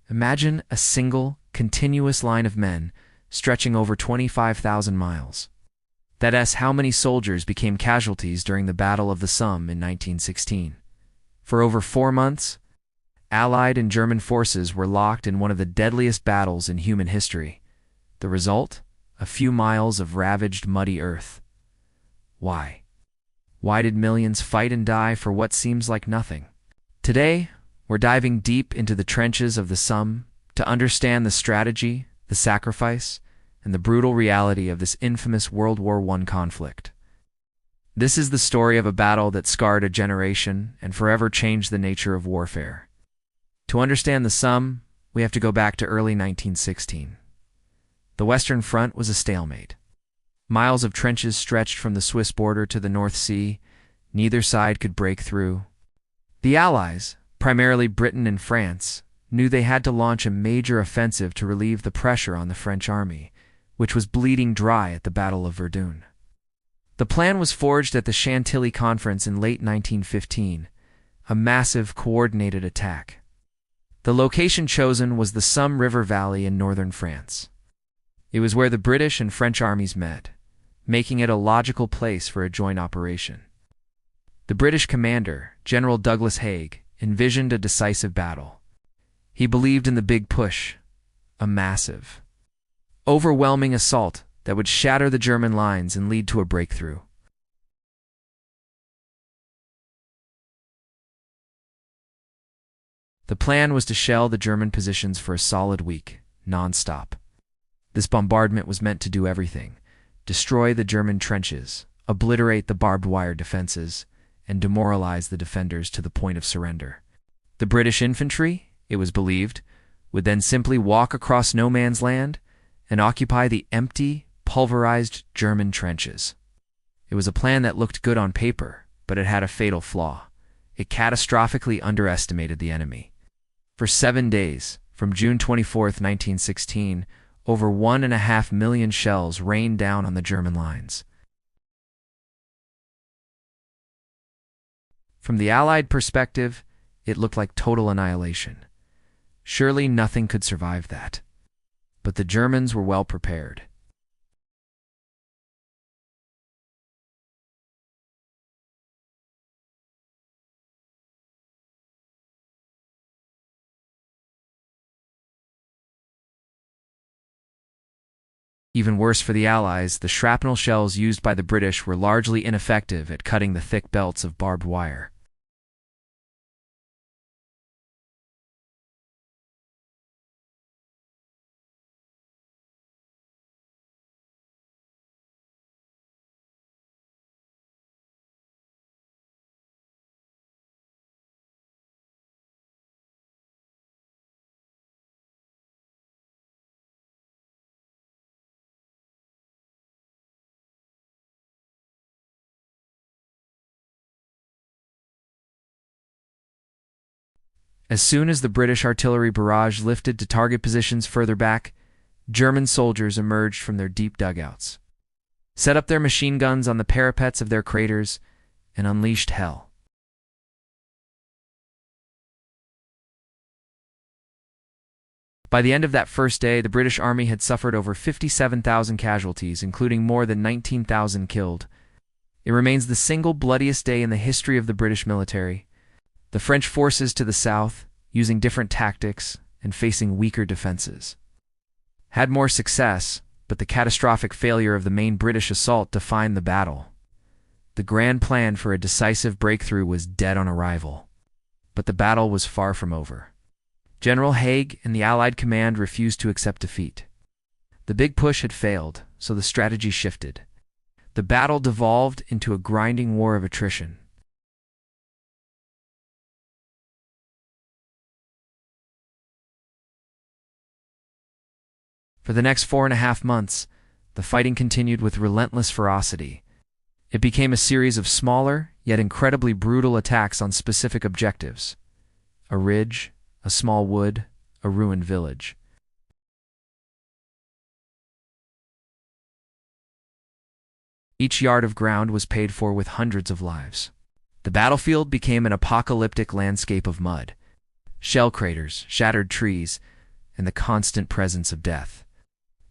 Imagine a single, continuous line of men stretching over 25,000 miles. That's how many soldiers became casualties during the Battle of the Somme in 1916. For over 4 months, Allied and German forces were locked in one of the deadliest battles in human history. The result? A few miles of ravaged, muddy earth. Why? Why did millions fight and die for what seems like nothing? Today, we're diving deep into the trenches of the Somme to understand the strategy, the sacrifice, and the brutal reality of this infamous World War I conflict. This is the story of a battle that scarred a generation and forever changed the nature of warfare. To understand the Somme, we have to go back to early 1916. The Western Front was a stalemate. Miles of trenches stretched from the Swiss border to the North Sea. Neither side could break through. The Allies, primarily Britain and France, knew they had to launch a major offensive to relieve the pressure on the French army, which was bleeding dry at the Battle of Verdun. The plan was forged at the Chantilly Conference in late 1915, a massive, coordinated attack. The location chosen was the Somme River Valley in northern France. It was where the British and French armies met, making it a logical place for a joint operation. The British commander, General Douglas Haig, envisioned a decisive battle. He believed in the big push, a massive, overwhelming assault that would shatter the German lines and lead to a breakthrough. The plan was to shell the German positions for a solid week, non-stop. This bombardment was meant to do everything: destroy the German trenches, obliterate the barbed wire defenses, and demoralize the defenders to the point of surrender. The British infantry, it was believed, would then simply walk across no man's land and occupy the empty, pulverized German trenches. It was a plan that looked good on paper, but it had a fatal flaw. It catastrophically underestimated the enemy. For 7 days, from June 24, 1916, over 1.5 million shells rained down on the German lines. From the Allied perspective, it looked like total annihilation. Surely nothing could survive that. But the Germans were well prepared. Even worse for the Allies, the shrapnel shells used by the British were largely ineffective at cutting the thick belts of barbed wire. As soon as the British artillery barrage lifted to target positions further back, German soldiers emerged from their deep dugouts, set up their machine guns on the parapets of their craters, and unleashed hell. By the end of that first day, the British Army had suffered over 57,000 casualties, including more than 19,000 killed. It remains the single bloodiest day in the history of the British military. The French forces to the south, using different tactics and facing weaker defenses, had more success, but the catastrophic failure of the main British assault defined the battle. The grand plan for a decisive breakthrough was dead on arrival. But the battle was far from over. General Haig and the Allied command refused to accept defeat. The big push had failed, so the strategy shifted. The battle devolved into a grinding war of attrition. For the next 4.5 months, the fighting continued with relentless ferocity. It became a series of smaller, yet incredibly brutal attacks on specific objectives: a ridge, a small wood, a ruined village. Each yard of ground was paid for with hundreds of lives. The battlefield became an apocalyptic landscape of mud. Shell craters, shattered trees, and the constant presence of death.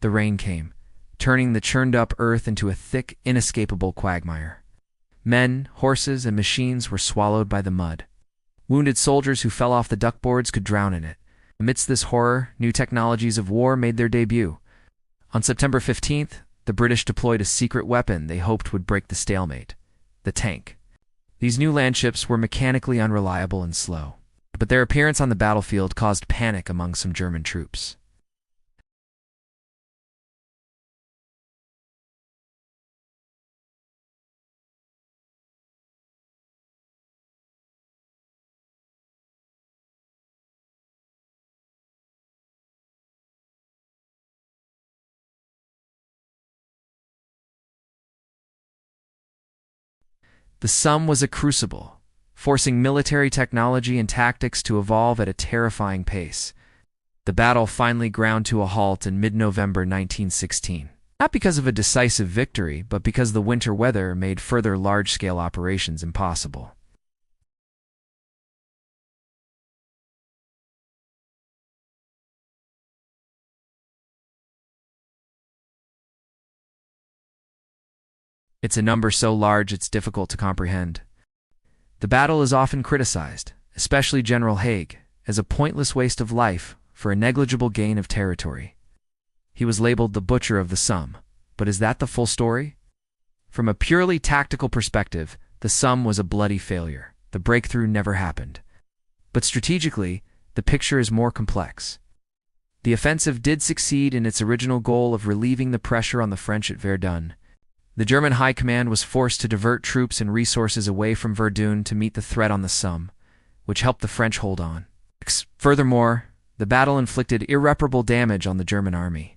The rain came, turning the churned-up earth into a thick, inescapable quagmire. Men, horses, and machines were swallowed by the mud. Wounded soldiers who fell off the duckboards could drown in it. Amidst this horror, new technologies of war made their debut. On September 15th, the British deployed a secret weapon they hoped would break the stalemate: the tank. These new landships were mechanically unreliable and slow, but their appearance on the battlefield caused panic among some German troops. The Somme was a crucible, forcing military technology and tactics to evolve at a terrifying pace. The battle finally ground to a halt in mid-November 1916, not because of a decisive victory, but because the winter weather made further large-scale operations impossible. It's a number so large it's difficult to comprehend. The battle is often criticized, especially General Haig, as a pointless waste of life for a negligible gain of territory. He was labeled the Butcher of the Somme, but is that the full story? From a purely tactical perspective, the Somme was a bloody failure. The breakthrough never happened. But strategically, the picture is more complex. The offensive did succeed in its original goal of relieving the pressure on the French at Verdun. The German High Command was forced to divert troops and resources away from Verdun to meet the threat on the Somme, which helped the French hold on. Furthermore, the battle inflicted irreparable damage on the German army.